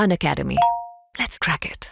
Unacademy. Let's crack it.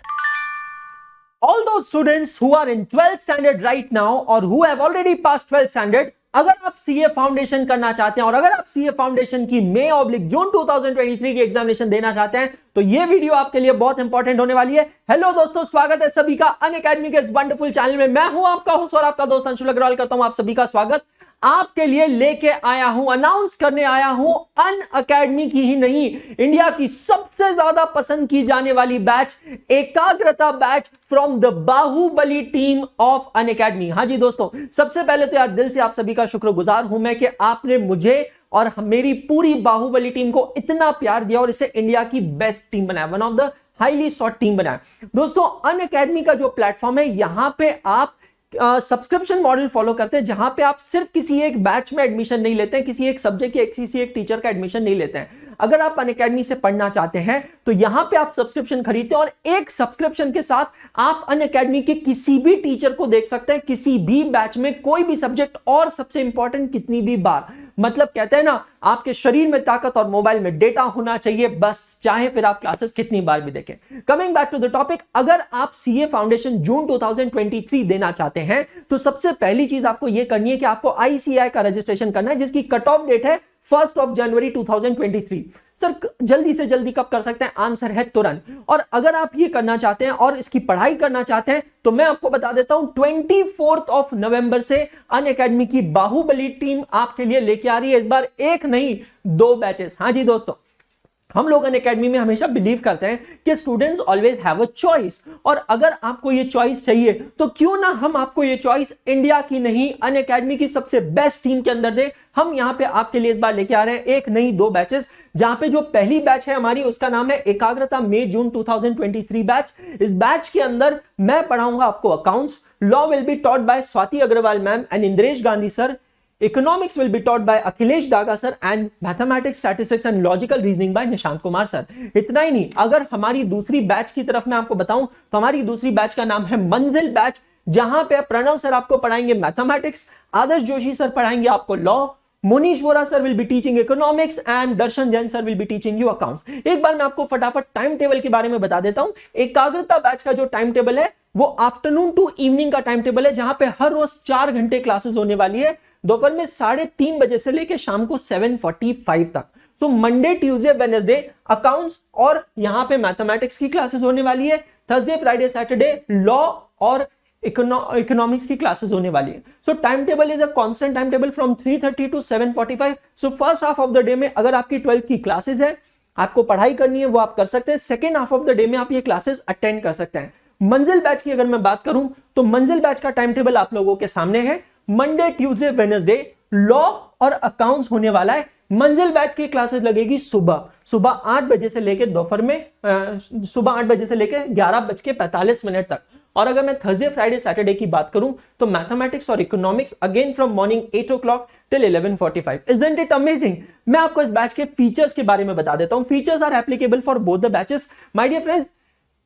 All those students who are in 12th standard right now or who have already passed 12th standard, अगर आप CA foundation करना चाहते हैं और अगर आप सीए फाउंडेशन की मई ऑब्लिक जून 2023 की एग्जामिनेशन देना चाहते हैं तो ये वीडियो आपके लिए बहुत इंपॉर्टेंट होने वाली है। हेलो दोस्तों, स्वागत है सभी का अनअकैडमी के इस वंडरफुल चैनल में। मैं हूं आपका होस्ट और आपका दोस्त अंशुल अग्रवाल, करता हूं आप सभी का स्वागत। आपके लिए लेके आया हूं, अनाउंस करने आया हूं अनअकैडमी की ही नहीं, इंडिया की सबसे ज्यादा पसंद की जाने वाली बैच, एकाग्रता batch from the Baahubali team of Unacademy. हाँ जी दोस्तों, सबसे पहले तो यार दिल से आप सभी का शुक्रगुजार हूं मैं कि आपने मुझे और मेरी पूरी बाहुबली टीम को इतना प्यार दिया और इसे इंडिया की बेस्ट टीम बनाया, one of the highly sought team बनाया। दोस्तों, अनअकैडमी का जो प्लेटफॉर्म है, यहां पे आप सब्सक्रिप्शन मॉडल फॉलो करते हैं, जहां पे आप सिर्फ किसी एक बैच में एडमिशन नहीं लेते हैं, किसी एक सब्जेक्ट के किसी एक टीचर का एडमिशन नहीं लेते हैं। अगर आप अनअकैडमी से पढ़ना चाहते हैं तो यहां पे आप सब्सक्रिप्शन खरीदते हैं और एक सब्सक्रिप्शन के साथ आप अनअकैडमी के किसी भी टीचर को देख सकते हैं, किसी भी बैच में कोई भी सब्जेक्ट, और सबसे इंपॉर्टेंट कितनी भी बार। मतलब कहते हैं ना, आपके शरीर में ताकत और मोबाइल में डेटा होना चाहिए, बस चाहे फिर आप क्लासेस कितनी बार भी देखें। Coming back to the topic, अगर आप सीए फाउंडेशन जून 2023 देना चाहते हैं तो सबसे पहली चीज आपको यह करनी है कि आपको आईसीएआई का रजिस्ट्रेशन करना है, जिसकी कट ऑफ डेट है 1 जनवरी 2023। सर जल्दी से जल्दी कब कर सकते हैं? आंसर है तुरंत। और अगर आप ये करना चाहते हैं और इसकी पढ़ाई करना चाहते हैं तो मैं आपको बता देता हूं, 24 नवंबर से अनअकैडमी की बाहुबली टीम आपके लिए लेके आ रही है इस बार एक नहीं 2 बैचेस। हाँ जी दोस्तों, हम लोग अनअकैडमी में हमेशा बिलीव करते हैं कि students always have a choice, और अगर आपको ये चॉइस चाहिए तो क्यों ना हम आपको ये चॉइस इंडिया की नहीं, अनअकैडमी की सबसे बेस्ट टीम के अंदर दें। हम यहां पे आपके लिए इस बार लेके आ रहे हैं एक नहीं 2 बैचेस, जहां पे जो पहली बैच है हमारी उसका नाम है एकाग्रता मई जून 2023 बैच। इस बैच के अंदर मैं पढ़ाऊंगा आपको accounts, law will be taught by Swati Agarwal ma'am and Indresh Gandhi sir, Economics will be taught by Akhilesh Daga sir and Mathematics, Statistics and Logical Reasoning by Nishant Kumar sir. इतना ही नहीं, अगर हमारी दूसरी बैच की तरफ मैं आपको बताऊं तो हमारी दूसरी बैच का नाम है मंजिल बैच, जहां पे प्रणव सर आपको पढ़ाएंगे मैथमेटिक्स, आदर्श जोशी सर पढ़ाएंगे आपको law, Monish Vora sir will be teaching economics and Darshan Jain sir will be teaching you accounts. एक बार मैं आपको फटाफट टाइम टेबल के बारे में बता देता हूं। एकाग्रता बैच का जो टाइम टेबल है वो आफ्टरनून टू इवनिंग का टाइम टेबल है, जहां पे हर रोज 4 घंटे क्लासेस होने वाली है, दोपहर में 3:30 बजे से लेकर शाम को 7:45 तक। तो मंडे ट्यूसडे वेडनेसडे अकाउंट्स और यहां पे मैथमेटिक्स की क्लासेस होने वाली है, थर्सडे फ्राइडे सैटरडे लॉ और इकोनॉमिक्स की क्लासेस होने वाली है। So time table is a constant time table from 3:30 to 7:45। So first half of the day में अगर आपकी 12th की क्लासेस है, आपको पढ़ाई करनी है, वो आप कर सकते हैं। Second half of the day में आप ये क्लासेस अटेंड कर सकते हैं। मंजिल बैच की अगर मैं बात करूं तो मंजिल बैच का टाइम टेबल आप लोगों के सामने है। मंडे ट्यूसडे वेडनेसडे लॉ और अकाउंट्स होने वाला है। मंजिल बैच की क्लासेस लगेगी सुबह 8 बजे से लेकर दोपहर में सुबह 8 बजे से लेकर 11:45 तक। और अगर मैं थर्सडे फ्राइडे सैटरडे की बात करूं तो मैथमेटिक्स और economics again from morning 8 o'clock till 11:45। Isn't it amazing? मैं आपको इस बैच के फीचर्स के बारे में बता देता हूं। Features are applicable for both the batches. My dear friends,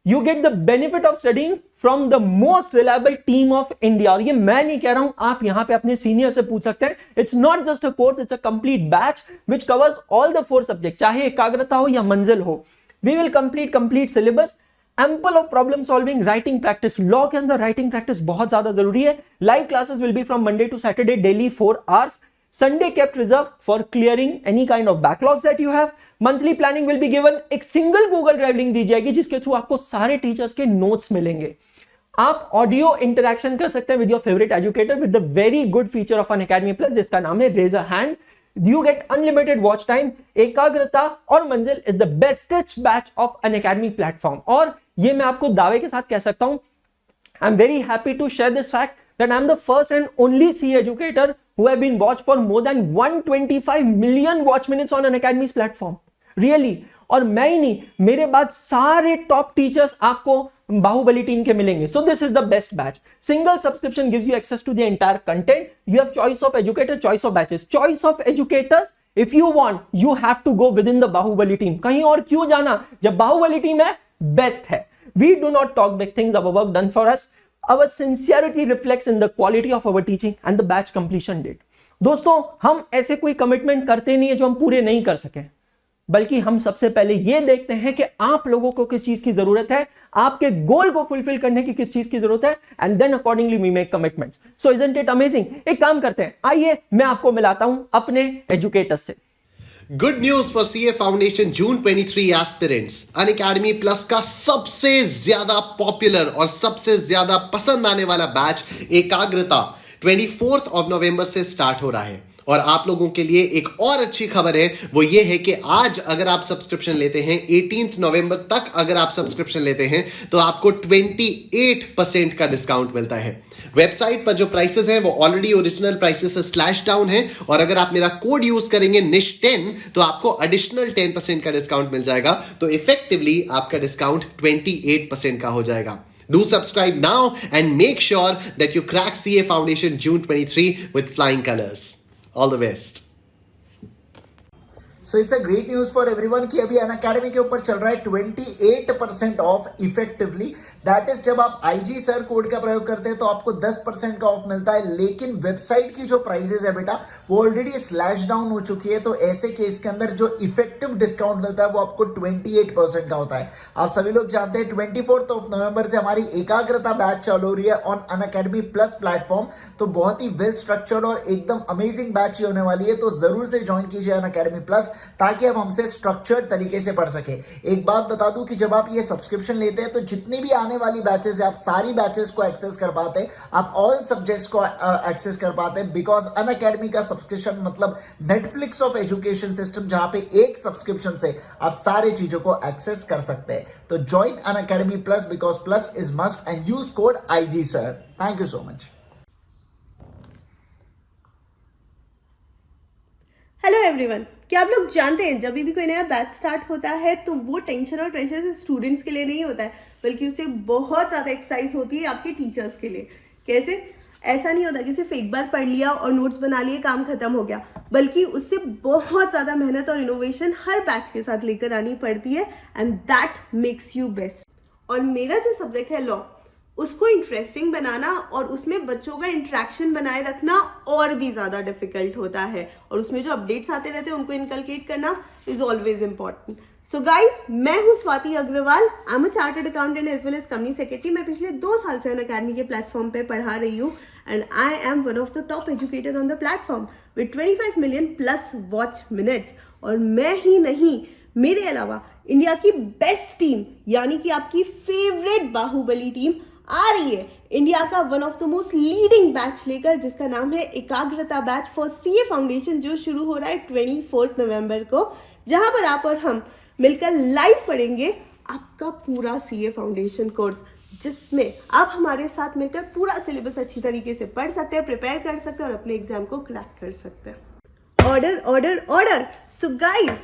You get the benefit of studying from the most reliable team of India। और ये मैं नहीं कह रहा हूं, आप यहां पे अपने सीनियर से पूछ सकते हैं। It's not just a course, it's a complete batch which covers all the 4 subjects, चाहे एकाग्रता हो या मंजिल हो। We will complete syllabus, ample of problem solving, writing practice। Law के अंदर राइटिंग प्रैक्टिस बहुत ज्यादा जरूरी है। Live classes will be from Monday to Saturday daily 4 hours। Sunday kept reserved for clearing any kind of backlogs that you have। Monthly planning will be given। एक single Google drive link दी जाएगी जिसके through आपको सारे teachers के notes मिलेंगे। आप audio interaction कर सकते हैं with your favourite educator with the very good feature of Unacademy Plus, जिसका नाम है raise a hand. You get unlimited watch time। एकाग्रता और मंजिल is the bestest batch of Unacademy platform. और ये मैं आपको दावे के साथ कह सकता हूं, I'm very happy to share this fact that I'm the first and only CA educator who have been watched for more than 125 million watch minutes on Unacademy's platform। Really। और मैं ही नहीं, मेरे बाद सारे टॉप टीचर्स आपको Baahubali team के मिलेंगे। So this is the best batch। Single subscription gives you access to the entire content। You have choice of educator, choice of batches, choice of educators। If you want, you have to go within the Baahubali team। कहीं और क्यों जाना जब Baahubali team है, best है। We do not talk big things, our work done for us। Our sincerity reflects in the quality of our teaching and the batch completion date। दोस्तों, हम ऐसे कोई कमिटमेंट करते नहीं है जो हम पूरे नहीं कर सके। बल्कि हम सबसे पहले ये देखते हैं कि आप लोगों को किस चीज की जरूरत है, आपके गोल को फुलफिल करने की किस चीज की जरूरत है, and then accordingly we make commitments. So isn't it amazing? एक काम करते हैं, आइए मैं आपको मिलाता हूं अपने एजुकेटर्स से. Good news for CA foundation June 23 aspirants. Unacademy plus का सबसे ज्यादा पॉपुलर और सबसे ज्यादा पसंद आने वाला बैच एकाग्रता 24 ऑफ नवंबर से स्टार्ट हो रहा है. और आप लोगों के लिए एक और अच्छी खबर है, वो ये है कि आज अगर आप सब्सक्रिप्शन लेते हैं 18 नवंबर तक अगर आप सब्सक्रिप्शन लेते हैं तो आपको 28% का डिस्काउंट मिलता है. वेबसाइट पर जो प्राइसेस हैं वो ऑलरेडी ओरिजिनल प्राइसेस से स्लैश डाउन है, और अगर आप मेरा कोड यूज करेंगे NISH10 तो आपको एडिशनल 10% का डिस्काउंट मिल जाएगा. तो इफेक्टिवली आपका डिस्काउंट 28% का हो जाएगा. Do subscribe now and make sure that you crack CA Foundation June 23 with flying colors. All the best. So it's a great news for everyone कि अभी अनअकैडमी के ऊपर चल रहा है 28% ऑफ इफेक्टिवली. दैट इज जब आप IG सर कोड का प्रयोग करते हैं तो आपको 10% का ऑफ मिलता है. लेकिन वेबसाइट की जो प्राइसेस है बेटा वो ऑलरेडी स्लैश डाउन हो चुकी है. तो ऐसे केस के अंदर जो इफेक्टिव डिस्काउंट मिलता है वो आपको 28% का होता है. आप सभी लोग जानते हैं 24 ऑफ नवंबर से हमारी एकाग्रता बैच चालू हो रही है ऑन अनअकैडमी प्लस प्लेटफॉर्म. तो बहुत ही वेल स्ट्रक्चर्ड और एकदम अमेजिंग बैच ही होने वाली है. तो जरूर से ज्वाइन कीजिए अनअकैडमी प्लस ताकि हम हमसे स्ट्रक्चर्ड तरीके से पढ़ सके. एक बात बता दूं कि जब आप ये सब्सक्रिप्शन लेते हैं तो जितनी भी आने वाली बैचेस है आप सारी बैचेस को एक्सेस कर पाते हैं, आप ऑल सब्जेक्ट्स को एक्सेस कर पाते हैं. बिकॉज अनअकैडमी का सब्सक्रिप्शन मतलब नेटफ्लिक्स ऑफ एजुकेशन सिस्टम, जहां पे एक सब्सक्रिप्शन से आप सारी चीजों को एक्सेस कर सकते हैं. तो join Unacademy plus because plus is must and use code IG sir. Thank you so much. Hello everyone, क्या आप लोग जानते हैं जब भी कोई नया बैच स्टार्ट होता है तो वो टेंशन और प्रेशर स्टूडेंट्स के लिए नहीं होता है, बल्कि उससे बहुत ज़्यादा एक्सरसाइज होती है आपके टीचर्स के लिए. कैसे? ऐसा नहीं होता कि सिर्फ एक बार पढ़ लिया और नोट्स बना लिए काम खत्म हो गया, बल्कि उससे बहुत ज़्यादा मेहनत और इनोवेशन हर बैच के साथ लेकर आनी पड़ती है, and that makes you best. और मेरा जो सब्जेक्ट है लॉ, उसको इंटरेस्टिंग बनाना और उसमें बच्चों का इंटरेक्शन बनाए रखना और भी ज़्यादा डिफिकल्ट होता है, और उसमें जो अपडेट्स आते रहते हैं उनको इनकलकेट करना is always important. So guys, मैं हूँ Swati Agarwal. I am a chartered accountant as well as company secretary. मैं पिछले 2 साल से अनअकैडमी के प्लेटफॉर्म पे पढ़ा रही हूँ, and I am one of the top educator on the platform with 25 million plus watch minutes. और मैं ही नहीं, मेरे अलावा इंडिया की बेस्ट टीम यानी कि आपकी फेवरेट बाहुबली टीम आ रही है इंडिया का one of the most leading batch लेकर, जिसका नाम है एकाग्रता बैच फॉर CA फाउंडेशन, जो शुरू हो रहा है 24 नवंबर को, जहां पर आप और हम मिलकर लाइव पढ़ेंगे आपका पूरा CA फाउंडेशन कोर्स, जिसमें आप हमारे साथ मिलकर पूरा सिलेबस अच्छी तरीके से पढ़ सकते हैं, प्रिपेयर कर सकते हैं और अपने एग्जाम को क्रैक कर सकते हैं. Order order order. So guys,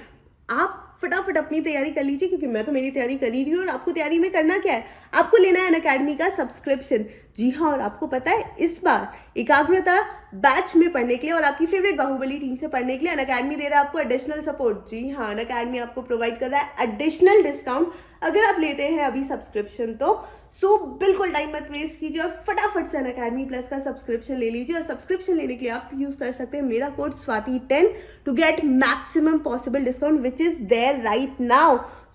आप फटाफट अपनी तैयारी कर लीजिए, क्योंकि मैं तो मेरी तैयारी कर ही रही हूँ. और आपको तैयारी में करना क्या है? आपको लेना है अनअकैडमी का सब्सक्रिप्शन. जी हाँ, और आपको पता है इस बार एकाग्रता बैच में पढ़ने के लिए और आपकी फेवरेट बाहुबली टीम से पढ़ने के लिए अनअकैडमी दे रहा है आपको एडिशनल सपोर्ट. जी हाँ, अनअकैडमी आपको प्रोवाइड कर रहा है एडिशनल डिस्काउंट अगर आप लेते हैं अभी सब्सक्रिप्शन. तो सो बिल्कुल टाइम मत वेस्ट कीजिए और फटाफट से अनअकैडमी प्लस का सब्सक्रिप्शन ले लीजिए. और सब्सक्रिप्शन लेने के लिए आप यूज कर सकते हैं मेरा code स्वाति10 to get maximum possible discount which is there right now.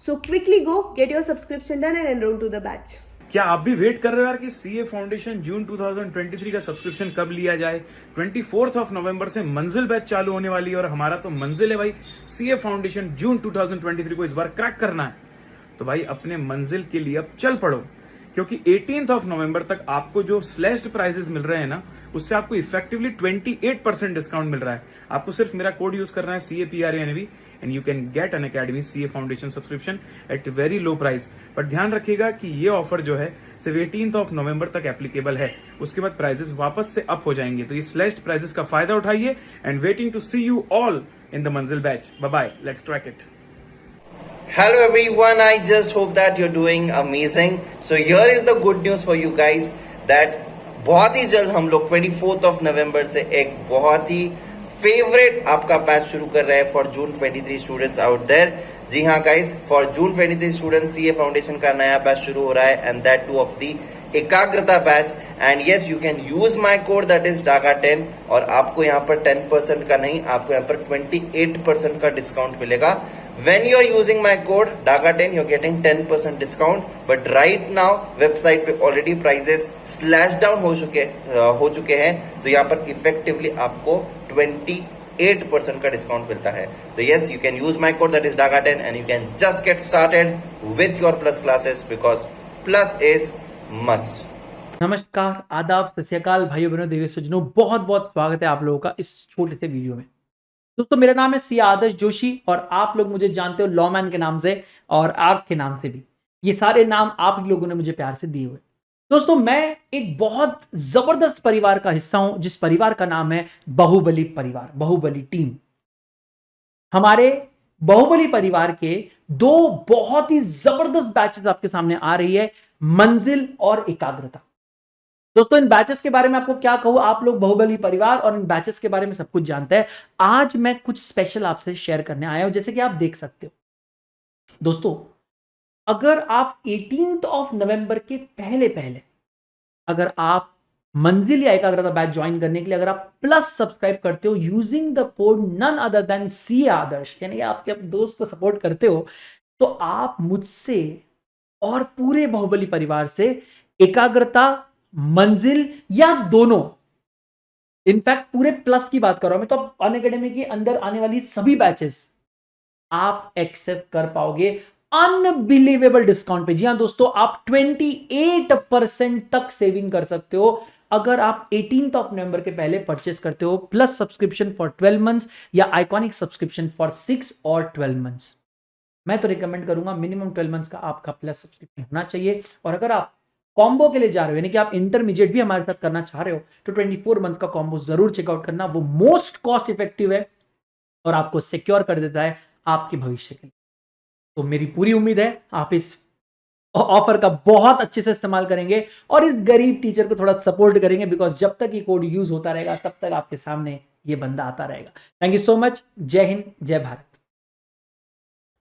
So quickly go get your subscription done and enroll to the batch. क्या आप भी वेट कर रहे हो यार कि CA फाउंडेशन जून 2023 का सब्सक्रिप्शन कब लिया जाए? 24 ऑफ नवंबर से मंजिल बैच चालू होने वाली है, और हमारा तो मंजिल है भाई CA फाउंडेशन जून 2023 को इस बार क्रैक करना है. तो भाई अपने मंजिल के लिए अब चल पड़ो, क्योंकि 18 ऑफ नवंबर तक आपको जो स्लैश्ड प्राइजेस मिल रहे हैं ना, उससे आपको इफेक्टिवली 28% डिस्काउंट मिल रहा है. आपको सिर्फ मेरा कोड यूज करना है CAPRANV and you can get Unacademy CA foundation subscription at very low price. But ध्यान रखिएगा कि ये ऑफर जो है सिर्फ 18 ऑफ नवंबर तक एप्लीकेबल है. उसके बाद प्राइजेस वापस से अप हो जाएंगे. तो ये स्लैश्ड प्राइजेस का फायदा उठाइए, and waiting to see you all in the Manzil batch. Bye bye, let's crack it. Hello everyone, I just hope that you're doing amazing. So here is the good news for you guys that बहुत ही जल्द हम लोग 24 of November से एक बहुत ही favourite आपका batch शुरू कर रहे हैं for June 23 students out there. जी हाँ guys, for June 23 students CA foundation का नया बैच शुरू हो रहा है, and that too of the Ekagrata batch. And yes, you can use my code that is DAGA10, और आपको यहाँ पर 10% का नहीं, आपको यहाँ पर 28% का डिस्काउंट मिलेगा. When you are using my code DAGA10, you're getting 10% discount. But right now website पे ऑलरेडी प्राइजेस स्लैश डाउन हो चुके हैं, तो यहाँ पर इफेक्टिवली आपको 28% का डिस्काउंट मिलता है. तो yes, you can use my code that is DAGA10 and you can just get started with your plus classes because plus is must. नमस्कार, आदाब, सत श्री अकाल भाइयों बहनों, देवी सज्जनों, बहुत बहुत स्वागत है आप लोगों का इस छोटे से वीडियो में. दोस्तों, मेरा नाम है सी आदर्श जोशी और आप लोग मुझे जानते हो लॉमैन के नाम से और आर्क के नाम से भी. ये सारे नाम आप लोगों ने मुझे प्यार से दिए हुए. दोस्तों, मैं एक बहुत जबरदस्त परिवार का हिस्सा हूं, जिस परिवार का नाम है बाहुबली परिवार, बाहुबली टीम. हमारे बाहुबली परिवार के दो बहुत ही जबरदस्त बैचेस आपके सामने आ रही है, मंजिल और एकाग्रता. दोस्तों, इन बैचेस के बारे में आपको क्या कहूं, आप लोग बाहुबली परिवार और इन बैचेस के बारे में सब कुछ जानते हैं. आज मैं कुछ स्पेशल आपसे शेयर करने आया हूं, जैसे कि आप देख सकते हो. दोस्तों, अगर आप 18 ऑफ नवंबर के पहले अगर आप मंजिल या एकाग्रता बैच ज्वाइन करने के लिए अगर आप प्लस सब्सक्राइब करते हो using the code none other than सी आदर्श, यानी आपके अपने दोस्त को सपोर्ट करते हो, तो आप मुझसे और पूरे बाहुबली परिवार से एकाग्रता, मंजिल या दोनों, इनफैक्ट पूरे प्लस की बात कर रहा हूं मैं, तो आप अनअकैडमी के अंदर आने वाली सभी बैचेस आप एक्सेस कर पाओगे अनबिलीवेबल डिस्काउंट पे. जी हां दोस्तों, आप 28% तक सेविंग कर सकते हो अगर आप 18 ऑफ नवंबर के पहले परचेस करते हो प्लस सब्सक्रिप्शन फॉर 12 मंथ्स या आइकॉनिक सब्सक्रिप्शन फॉर 6 और 12 मंथ्स. मैं तो रिकमेंड करूंगा मिनिमम 12 मंथ्स का आपका प्लस सब्सक्रिप्शन होना चाहिए. और अगर आप कॉम्बो के लिए जा रहे हो, यानी कि आप इंटरमीडिएट भी हमारे साथ करना चाह रहे हो, तो 24 मंथ्स का कॉम्बो जरूर चेकआउट करना. वो मोस्ट कॉस्ट इफेक्टिव है और आपको सिक्योर कर देता है आपके भविष्य के लिए. तो मेरी पूरी उम्मीद है आप इस ऑफर का बहुत अच्छे से इस्तेमाल करेंगे और इस गरीब टीचर को थोड़ा सपोर्ट करेंगे, बिकॉज जब तक ये कोड यूज होता रहेगा तब तक आपके सामने ये बंदा आता रहेगा. Thank you so much. जय हिंद, जय Bharat.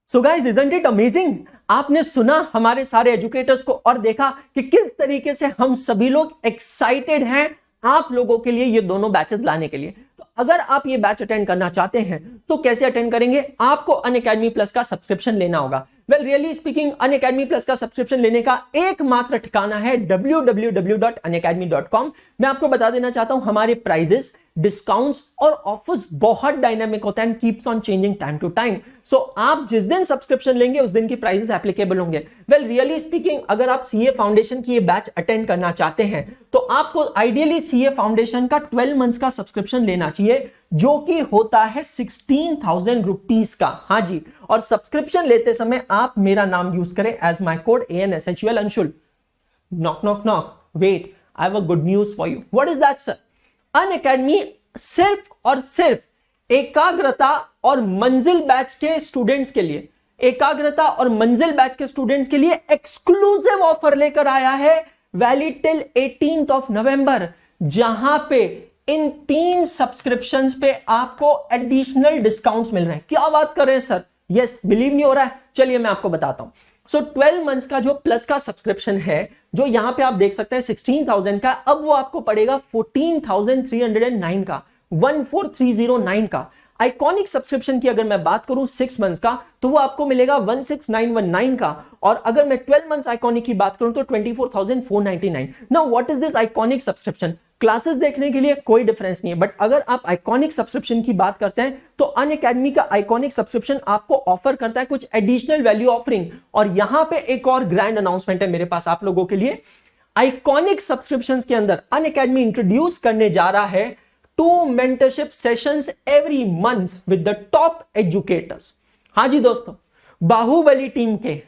So guys, isn't it amazing? आपने सुना हमारे सारे एजुकेटर्स को और देखा कि किस तरीके से हम सभी लोग एक्साइटेड हैं आप लोगों के लिए ये दोनों बैचेस लाने के लिए. तो अगर आप ये बैच अटेंड करना चाहते हैं तो कैसे अटेंड करेंगे? आपको अनअकैडमी प्लस का सब्सक्रिप्शन लेना होगा. Well, really speaking, Unacademy plus का सब्सक्रिप्शन लेने का एकमात्र ठिकाना है www.unacademy.com. मैं आपको बता देना चाहता हूं, हमारे प्राइजेस, डिस्काउंट्स और ऑफर्स बहुत डायनामिक होते हैं, keeps on changing time to time. So आप जिस दिन सब्सक्रिप्शन लेंगे उस दिन की प्राइजेस एप्लीकेबल होंगे. वेल, रियली स्पीकिंग, अगर आप सीए फाउंडेशन की ये बैच अटेंड करना चाहते हैं तो आपको आइडियली सीए फाउंडेशन का 12 मंथ्स का सब्सक्रिप्शन लेना चाहिए, जो कि होता है 16,000 रुपीज का. हाँ जी, और सब्सक्रिप्शन लेते समय आप मेरा नाम यूज करें as my code ANSHUL Anshul. Knock knock knock, wait, I have a good news for you. What is that sir? Unacademy सिर्फ और सिर्फ एकाग्रता और मंजिल बैच के स्टूडेंट्स के लिए, एकाग्रता और मंजिल बैच के स्टूडेंट्स के लिए एक्सक्लूसिव ऑफर लेकर आया है, वैलिड टिल 18 ऑफ नवंबर, जहां पे इन 3 सब्सक्रिप्शंस पे आपको एडिशनल डिस्काउंट्स मिल रहे हैं. क्या बात कर रहे हैं सर? यस, बिलीव नहीं हो रहा है? चलिए मैं आपको बताता हूं. सो 12 मंथ्स का जो प्लस का सब्सक्रिप्शन है, जो यहां पे आप देख सकते हैं 16,000 का, अब वो आपको पड़ेगा 14,309 का, 14,309 का. आइकॉनिक सब्सक्रिप्शन की अगर मैं बात करूं 6 मंथ्स का, तो वो आपको मिलेगा 16,919 का. और अगर मैं 12 मंथ्स आइकॉनिक की बात करूं तो 24,499. Now what is this iconic subscription? Classes देखने के लिए कोई डिफरेंस नहीं है, बट अगर आप आइकॉनिक सब्सक्रिप्शन की बात करते हैं तो अनअकैडमी का आइकॉनिक सब्सक्रिप्शन आपको ऑफर करता है कुछ एडिशनल वैल्यू ऑफरिंग. और यहां पे एक और ग्रैंड अनाउंसमेंट है मेरे पास आप लोगों के लिए. आइकॉनिक सब्सक्रिप्शंस के अंदर अनअकैडमी इंट्रोड्यूस करने जा रहा है 2 mentorship sessions every month with the top educators. हाँ जी दोस्तों, बाहुबली टीम के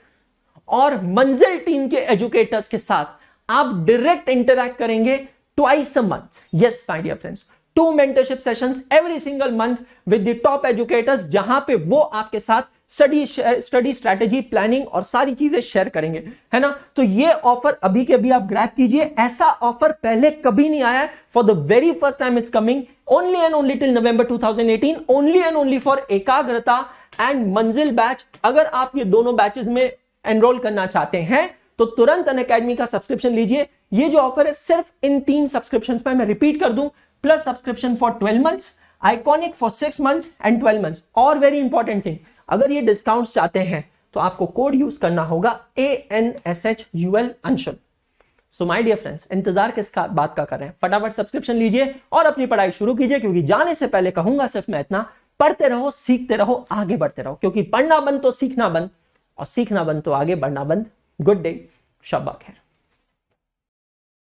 और मंजिल टीम के एजुकेटर्स के साथ आप डायरेक्ट इंटरैक्ट करेंगे twice a month. Yes, my dear friends, 2 mentorship sessions every single month with the top educators, जहां पे वो आपके साथ स्टडी स्ट्रेटेजी, प्लानिंग और सारी चीजें शेयर करेंगे, है ना. तो ये ऑफर अभी के अभी आप ग्रैब कीजिए. ऐसा ऑफर पहले कभी नहीं आया है. For the very first time it's coming only and only till November 2018, only and only for एकाग्रता एंड मंजिल बैच. अगर आप ये दोनों बैचेस में एनरोल करना चाहते हैं तो तुरंत अनअकैडमी का सब्सक्रिप्शन लीजिए. ये जो ऑफर है सिर्फ इन 3 सब्सक्रिप्शंस पे, मैं रिपीट कर दूं, plus subscription for 12 months, iconic for 6 months and 12 months. और वेरी इंपॉर्टेंट थिंग, अगर ये डिस्काउंट चाहते हैं तो आपको कोड यूज करना होगा ANSHUL Anshul. So my dear friends, इंतजार किस बात का कर रहे हैं, फटाफट सब्सक्रिप्शन लीजिए और अपनी पढ़ाई शुरू कीजिए, क्योंकि जाने से पहले कहूंगा सिर्फ मैं इतना, पढ़ते रहो, सीखते रहो, आगे बढ़ते रहो, क्योंकि पढ़ना बंद तो सीखना बंद, और सीखना बंद तो आगे बढ़ना बंद। गुड डे, शब्बा खैर।